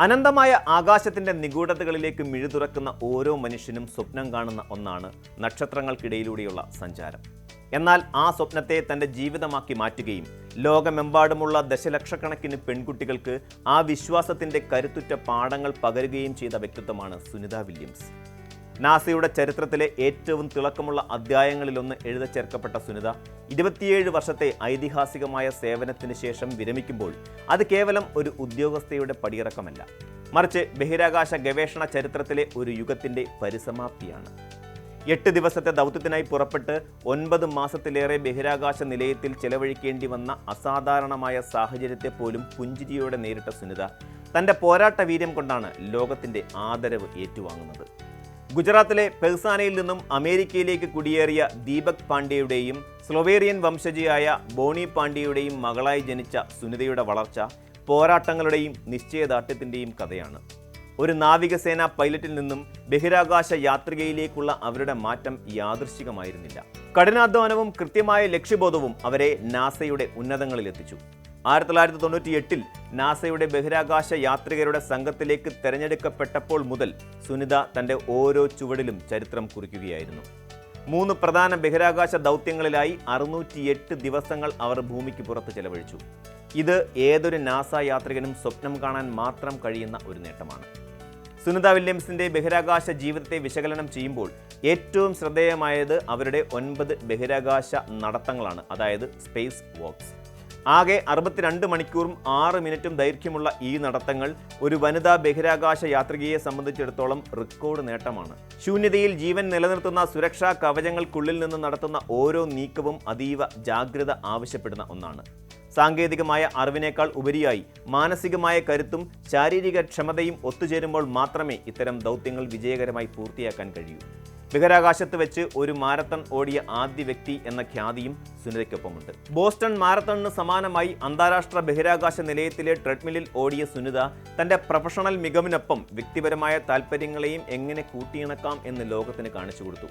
അനന്തമായ ആകാശത്തിന്റെ നിഗൂഢതകളിലേക്ക് മിഴിതുറക്കുന്ന ഓരോ മനുഷ്യനും സ്വപ്നം കാണുന്ന ഒന്നാണ് നക്ഷത്രങ്ങൾക്കിടയിലൂടെയുള്ള സഞ്ചാരം. എന്നാൽ ആ സ്വപ്നത്തെ തൻ്റെ ജീവിതമാക്കി മാറ്റുകയും ലോകമെമ്പാടുമുള്ള ദശലക്ഷക്കണക്കിന് പെൺകുട്ടികൾക്ക് ആ വിശ്വാസത്തിൻ്റെ കരുത്തുറ്റ പാഠങ്ങൾ പകരുകയും ചെയ്ത വ്യക്തിത്വമാണ് സുനിത വില്യംസ്. നാസയുടെ ചരിത്രത്തിലെ ഏറ്റവും തിളക്കമുള്ള അധ്യായങ്ങളിലൊന്ന് എഴുതച്ചേർക്കപ്പെട്ട സുനിത 27 വർഷത്തെ ഐതിഹാസികമായ സേവനത്തിന് ശേഷം വിരമിക്കുമ്പോൾ അത് കേവലം ഒരു ഉദ്യോഗസ്ഥയുടെ പടിയിറക്കമല്ല, മറിച്ച് ബഹിരാകാശ ഗവേഷണ ചരിത്രത്തിലെ ഒരു യുഗത്തിൻ്റെ പരിസമാപ്തിയാണ്. 8 ദിവസത്തെ ദൗത്യത്തിനായി പുറപ്പെട്ട് 9 മാസത്തിലേറെ ബഹിരാകാശ നിലയത്തിൽ ചെലവഴിക്കേണ്ടി വന്ന അസാധാരണമായ സാഹചര്യത്തെ പോലും പുഞ്ചിരിയോടെ നേരിട്ട സുനിത തൻ്റെ പോരാട്ട വീര്യം കൊണ്ടാണ് ലോകത്തിൻ്റെ ആദരവ് ഏറ്റുവാങ്ങുന്നത്. ഗുജറാത്തിലെ പെർസാനയിൽ നിന്നും അമേരിക്കയിലേക്ക് കുടിയേറിയ ദീപക് പാണ്ഡെയുടെയും സ്ലൊവേറിയൻ വംശജയായ ബോണി പാണ്ഡെയുടെയും മകളായി ജനിച്ച സുനിതയുടെ വളർച്ച പോരാട്ടങ്ങളുടെയും നിശ്ചയദാർഢ്യത്തിൻ്റെയും കഥയാണ്. ഒരു നാവികസേന പൈലറ്റിൽ നിന്നും ബഹിരാകാശ യാത്രികയിലേക്കുള്ള അവരുടെ മാറ്റം യാദൃശ്ചികമായിരുന്നില്ല. കഠിനാധ്വാനവും കൃത്യമായ ലക്ഷ്യബോധവും അവരെ നാസയുടെ ഉന്നതങ്ങളിലെത്തിച്ചു. 1998 നാസയുടെ ബഹിരാകാശ യാത്രികരുടെ സംഘത്തിലേക്ക് തെരഞ്ഞെടുക്കപ്പെട്ടപ്പോൾ മുതൽ സുനിത തൻ്റെ ഓരോ ചുവടിലും ചരിത്രം കുറിക്കുകയായിരുന്നു. 3 പ്രധാന ബഹിരാകാശ ദൗത്യങ്ങളിലായി 608 ദിവസങ്ങൾ അവർ ഭൂമിക്ക് പുറത്ത് ചെലവഴിച്ചു. ഇത് ഏതൊരു നാസ യാത്രികനും സ്വപ്നം കാണാൻ മാത്രം കഴിയുന്ന ഒരു നേട്ടമാണ്. സുനിത വില്യംസിൻ്റെ ബഹിരാകാശ ജീവിതത്തെ വിശകലനം ചെയ്യുമ്പോൾ ഏറ്റവും ശ്രദ്ധേയമായത് അവരുടെ 9 ബഹിരാകാശ നടത്തങ്ങളാണ്, അതായത് സ്പേസ് വാക്സ്. ആകെ 62 മണിക്കൂറും 6 മിനിറ്റും ദൈർഘ്യമുള്ള ഈ നടത്തങ്ങൾ ഒരു വനിതാ ബഹിരാകാശ യാത്രികയെ സംബന്ധിച്ചിടത്തോളം റെക്കോർഡ് നേട്ടമാണ്. ശൂന്യതയിൽ ജീവൻ നിലനിർത്തുന്ന സുരക്ഷാ കവചങ്ങൾക്കുള്ളിൽ നിന്ന് നടത്തുന്ന ഓരോ നീക്കവും അതീവ ജാഗ്രത ആവശ്യപ്പെടുന്ന ഒന്നാണ്. സാങ്കേതികമായ അറിവിനേക്കാൾ ഉപരിയായി മാനസികമായ കരുത്തും ശാരീരിക ക്ഷമതയും ഒത്തുചേരുമ്പോൾ മാത്രമേ ഇത്തരം ദൗത്യങ്ങൾ വിജയകരമായി പൂർത്തിയാക്കാൻ കഴിയൂ. ബഹിരാകാശത്ത് വെച്ച് ഒരു മാരത്തൺ ഓടിയ ആദ്യ വ്യക്തി എന്ന ഖ്യാതിയും സുനിതയ്ക്കൊപ്പമുണ്ട്. ബോസ്റ്റൺ മാരത്തണിന് സമാനമായി അന്താരാഷ്ട്ര ബഹിരാകാശ നിലയത്തിലെ ട്രെഡ്മില്ലിൽ ഓടിയ സുനിത തൻ്റെ പ്രൊഫഷണൽ മികവിനൊപ്പം വ്യക്തിപരമായ താൽപ്പര്യങ്ങളെയും എങ്ങനെ കൂട്ടിയിണക്കാം എന്ന് ലോകത്തിന് കാണിച്ചു കൊടുത്തു.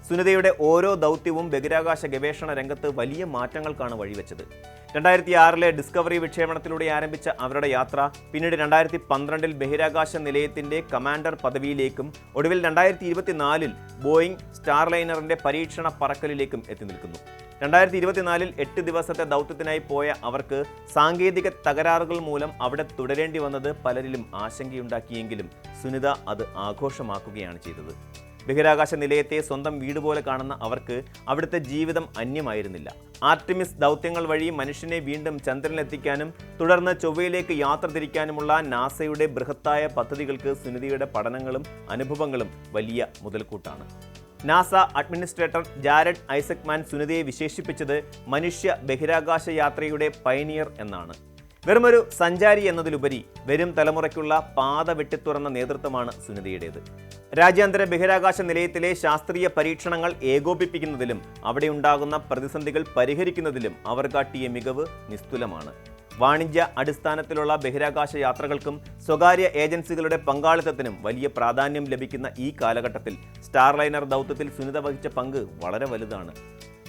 സുനിതയുടെ ഓരോ ദൗത്യവും ബഹിരാകാശ ഗവേഷണ രംഗത്ത് വലിയ മാറ്റങ്ങൾക്കാണ് വഴിവെച്ചത്. 2006 ഡിസ്കവറി വിക്ഷേപണത്തിലൂടെ ആരംഭിച്ച അവരുടെ യാത്ര പിന്നീട് 2012 ബഹിരാകാശ നിലയത്തിൻ്റെ കമാൻഡർ പദവിയിലേക്കും ഒടുവിൽ 2024 ബോയിങ് സ്റ്റാർലൈനറിൻ്റെ പരീക്ഷണ പറക്കലിലേക്കും എത്തി നിൽക്കുന്നു. 2024 8 ദിവസത്തെ ദൗത്യത്തിനായി പോയ അവർക്ക് സാങ്കേതിക തകരാറുകൾ മൂലം അവിടെ തുടരേണ്ടി വന്നത് പലരിലും ആശങ്കയുണ്ടാക്കിയെങ്കിലും സുനിത അത് ആഘോഷമാക്കുകയാണ് ചെയ്തത്. ബഹിരാകാശ നിലയത്തെ സ്വന്തം വീട് പോലെ കാണുന്ന അവർക്ക് അവിടുത്തെ ജീവിതം അന്യമായിരുന്നില്ല. ആർട്ടിമിസ് ദൗത്യങ്ങൾ വഴി മനുഷ്യനെ വീണ്ടും ചന്ദ്രനിലെത്തിക്കാനും തുടർന്ന് ചൊവ്വയിലേക്ക് യാത്ര തിരിക്കാനുമുള്ള നാസയുടെ ബൃഹത്തായ പദ്ധതികൾക്ക് സുനിതയുടെ പഠനങ്ങളും അനുഭവങ്ങളും വലിയ മുതൽക്കൂട്ടാണ്. നാസ അഡ്മിനിസ്ട്രേറ്റർ ജാരഡ് ഐസക്മാൻ സുനിതയെ വിശേഷിപ്പിച്ചത് മനുഷ്യ ബഹിരാകാശ യാത്രയുടെ പയനിയർ എന്നാണ്. വെറുമൊരു സഞ്ചാരി എന്നതിലുപരി വരും തലമുറയ്ക്കുള്ള പാത വെട്ടിത്തുറന്ന നേതൃത്വമാണ് സുനിതയുടേത്. രാജ്യാന്തര ബഹിരാകാശ നിലയത്തിലെ ശാസ്ത്രീയ പരീക്ഷണങ്ങൾ ഏകോപിപ്പിക്കുന്നതിലും അവിടെ ഉണ്ടാകുന്ന പ്രതിസന്ധികൾ പരിഹരിക്കുന്നതിലും അവർ കാട്ടിയ മികവ് നിസ്തുലമാണ്. വാണിജ്യ അടിസ്ഥാനത്തിലുള്ള ബഹിരാകാശ യാത്രകൾക്കും സ്വകാര്യ ഏജൻസികളുടെ പങ്കാളിത്തത്തിനും വലിയ പ്രാധാന്യം ലഭിക്കുന്ന ഈ കാലഘട്ടത്തിൽ സ്റ്റാർലൈനർ ദൗത്യത്തിൽ സുനിത വഹിച്ച പങ്ക് വളരെ വലുതാണ്.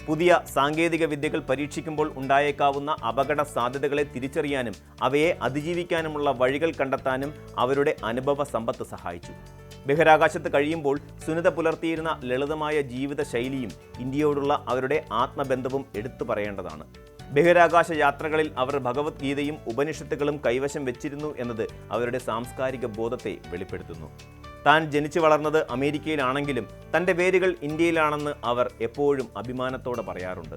പുതിയ സാങ്കേതിക വിദ്യകൾ പരീക്ഷിക്കുമ്പോൾ ഉണ്ടായേക്കാവുന്ന അപകട സാധ്യതകളെ തിരിച്ചറിയാനും അവയെ അതിജീവിക്കാനുമുള്ള വഴികൾ കണ്ടെത്താനും അവരുടെ അനുഭവ സമ്പത്ത് സഹായിച്ചു. ബഹിരാകാശത്ത് കഴിയുമ്പോൾ സുനിത പുലർത്തിയിരുന്ന ലളിതമായ ജീവിത ശൈലിയും ഇന്ത്യയോടുള്ള അവരുടെ ആത്മബന്ധവും എടുത്തു പറയേണ്ടതാണ്. ബഹിരാകാശ യാത്രകളിൽ അവർ ഭഗവത്ഗീതയും ഉപനിഷത്തുകളും കൈവശം വെച്ചിരുന്നു എന്നത് അവരുടെ സാംസ്കാരിക ബോധത്തെ വെളിപ്പെടുത്തുന്നു. താൻ ജനിച്ചു വളർന്നത് അമേരിക്കയിലാണെങ്കിലും തൻ്റെ വേരുകൾ ഇന്ത്യയിലാണെന്ന് അവർ എപ്പോഴും അഭിമാനത്തോടെ പറയാറുണ്ട്.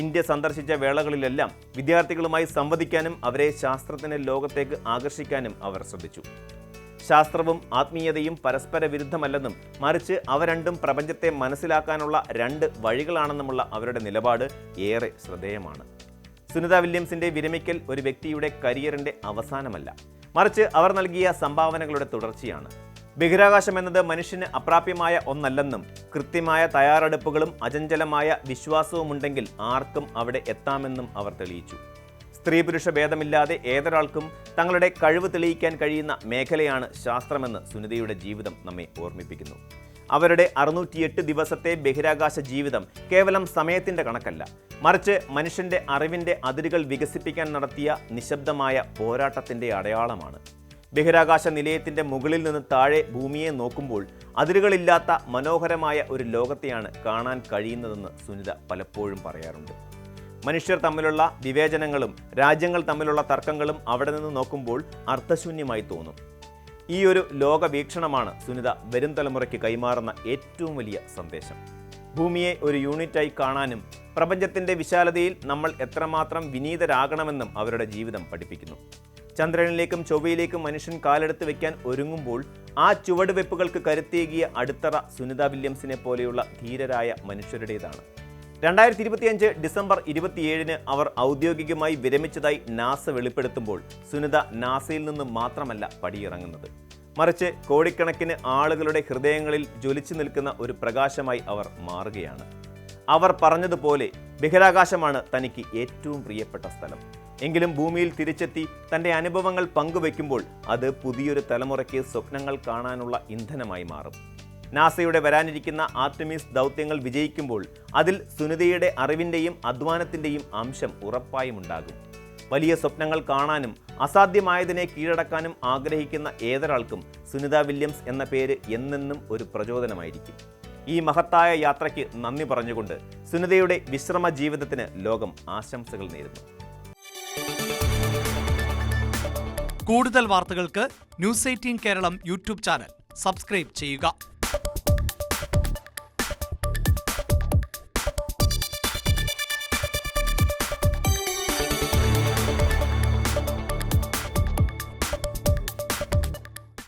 ഇന്ത്യ സന്ദർശിച്ച വേളകളിലെല്ലാം വിദ്യാർത്ഥികളുമായി സംവദിക്കാനും അവരെ ശാസ്ത്രത്തിൻ്റെ ലോകത്തേക്ക് ആകർഷിക്കാനും അവർ ശ്രദ്ധിച്ചു. ശാസ്ത്രവും ആത്മീയതയും പരസ്പര വിരുദ്ധമല്ലെന്നും മറിച്ച് അവ രണ്ടും പ്രപഞ്ചത്തെ മനസ്സിലാക്കാനുള്ള 2 വഴികളാണെന്നുമുള്ള അവരുടെ നിലപാട് ഏറെ ശ്രദ്ധേയമാണ്. സുനിത വില്യംസിൻ്റെ വിരമിക്കൽ ഒരു വ്യക്തിയുടെ കരിയറിൻ്റെ അവസാനമല്ല, മറിച്ച് അവർ നൽകിയ സംഭാവനകളുടെ തുടർച്ചയാണ്. ബഹിരാകാശം എന്നത് മനുഷ്യന് അപ്രാപ്യമായ ഒന്നല്ലെന്നും കൃത്യമായ തയ്യാറെടുപ്പുകളും അചഞ്ചലമായ വിശ്വാസവുമുണ്ടെങ്കിൽ ആർക്കും അവിടെ എത്താമെന്നും അവർ തെളിയിച്ചു. സ്ത്രീ പുരുഷ ഭേദമില്ലാതെ ഏതൊരാൾക്കും തങ്ങളുടെ കഴിവ് തെളിയിക്കാൻ കഴിയുന്ന മേഖലയാണ് ശാസ്ത്രമെന്ന് സുനിതയുടെ ജീവിതം നമ്മെ ഓർമ്മിപ്പിക്കുന്നു. അവരുടെ 608 ദിവസത്തെ ബഹിരാകാശ ജീവിതം കേവലം സമയത്തിൻ്റെ കണക്കല്ല, മറിച്ച് മനുഷ്യൻ്റെ അറിവിൻ്റെ അതിരുകൾ വികസിപ്പിക്കാൻ നടത്തിയ നിശബ്ദമായ പോരാട്ടത്തിൻ്റെ അടയാളമാണ്. ബഹിരാകാശ നിലയത്തിൻ്റെ മുകളിൽ നിന്ന് താഴെ ഭൂമിയെ നോക്കുമ്പോൾ അതിരുകളില്ലാത്ത മനോഹരമായ ഒരു ലോകത്തെയാണ് കാണാൻ കഴിയുന്നതെന്ന് സുനിത പലപ്പോഴും പറയാറുണ്ട്. മനുഷ്യർ തമ്മിലുള്ള വിവേചനങ്ങളും രാജ്യങ്ങൾ തമ്മിലുള്ള തർക്കങ്ങളും അവിടെ നിന്ന് നോക്കുമ്പോൾ അർത്ഥശൂന്യമായി തോന്നും. ഈ ഒരു ലോകവീക്ഷണമാണ് സുനിത വരും തലമുറയ്ക്ക് കൈമാറുന്ന ഏറ്റവും വലിയ സന്ദേശം. ഭൂമിയെ ഒരു യൂണിറ്റായി കാണാനും പ്രപഞ്ചത്തിൻ്റെ വിശാലതയിൽ നമ്മൾ എത്രമാത്രം വിനീതരാകണമെന്നും അവരുടെ ജീവിതം പഠിപ്പിക്കുന്നു. ചന്ദ്രനിലേക്കും ചൊവ്വയിലേക്കും മനുഷ്യൻ കാലെടുത്ത് വെക്കാൻ ഒരുങ്ങുമ്പോൾ ആ ചുവടുവെപ്പുകൾക്ക് കരുത്തേകിയ അടിത്തറ സുനിത വില്യംസിനെ പോലെയുള്ള ധീരരായ മനുഷ്യരുടേതാണ്. 2025 ഡിസംബർ 27 അവർ ഔദ്യോഗികമായി വിരമിച്ചതായി നാസ വെളിപ്പെടുത്തുമ്പോൾ സുനിത നാസയിൽ നിന്ന് മാത്രമല്ല പടിയിറങ്ങുന്നത്, മറിച്ച് കോടിക്കണക്കിന് ആളുകളുടെ ഹൃദയങ്ങളിൽ ജ്വലിച്ചു നിൽക്കുന്ന ഒരു പ്രകാശമായി അവർ മാറുകയാണ്. അവർ പറഞ്ഞതുപോലെ ബഹിരാകാശമാണ് തനിക്ക് ഏറ്റവും പ്രിയപ്പെട്ട സ്ഥലം. എങ്കിലും ഭൂമിയിൽ തിരിച്ചെത്തി തൻ്റെ അനുഭവങ്ങൾ പങ്കുവെക്കുമ്പോൾ അത് പുതിയൊരു തലമുറയ്ക്ക് സ്വപ്നങ്ങൾ കാണാനുള്ള ഇന്ധനമായി മാറും. നാസയുടെ വരാനിരിക്കുന്ന ആർടെമിസ് ദൗത്യങ്ങൾ വിജയിക്കുമ്പോൾ അതിൽ സുനിതയുടെ അറിവിൻ്റെയും അധ്വാനത്തിൻ്റെയും അംശം ഉറപ്പായും ഉണ്ടാകും. വലിയ സ്വപ്നങ്ങൾ കാണാനും അസാധ്യമായതിനെ കീഴടക്കാനും ആഗ്രഹിക്കുന്ന ഏതൊരാൾക്കും സുനിത വില്യംസ് എന്ന പേര് എന്നെന്നും ഒരു പ്രചോദനമായിരിക്കും. ഈ മഹത്തായ യാത്രയ്ക്ക് നന്ദി പറഞ്ഞുകൊണ്ട് സുനിതയുടെ വിശ്രമ ജീവിതത്തിന് ലോകം ആശംസകൾ നേരുന്നു. കൂടുതൽ വാർത്തകൾക്ക് news 18 Keralam YouTube channel subscribe ചെയ്യുക.